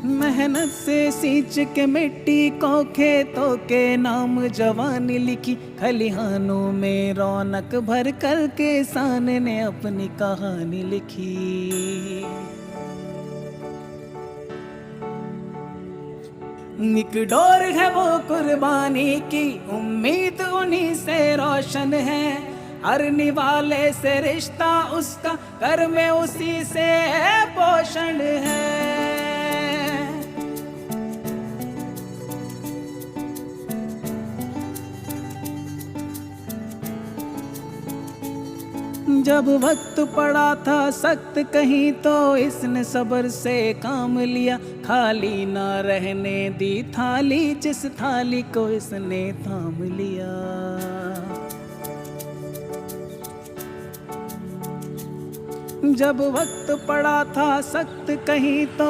मेहनत से सींच के मिट्टी को खेतों के नाम जवानी लिखी, खलिहानों में रौनक भर कर किसान ने अपनी कहानी लिखी। एक डोर है वो कुर्बानी की, उम्मीद उन्हीं से रोशन है। हर निवाले से रिश्ता उसका, घर में उसी से पोषण है। जब वक्त पड़ा था सख्त कहीं तो इसने सब्र से काम लिया, खाली ना रहने दी थाली जिस थाली को इसने थाम लिया। जब वक्त पड़ा था सख्त कहीं तो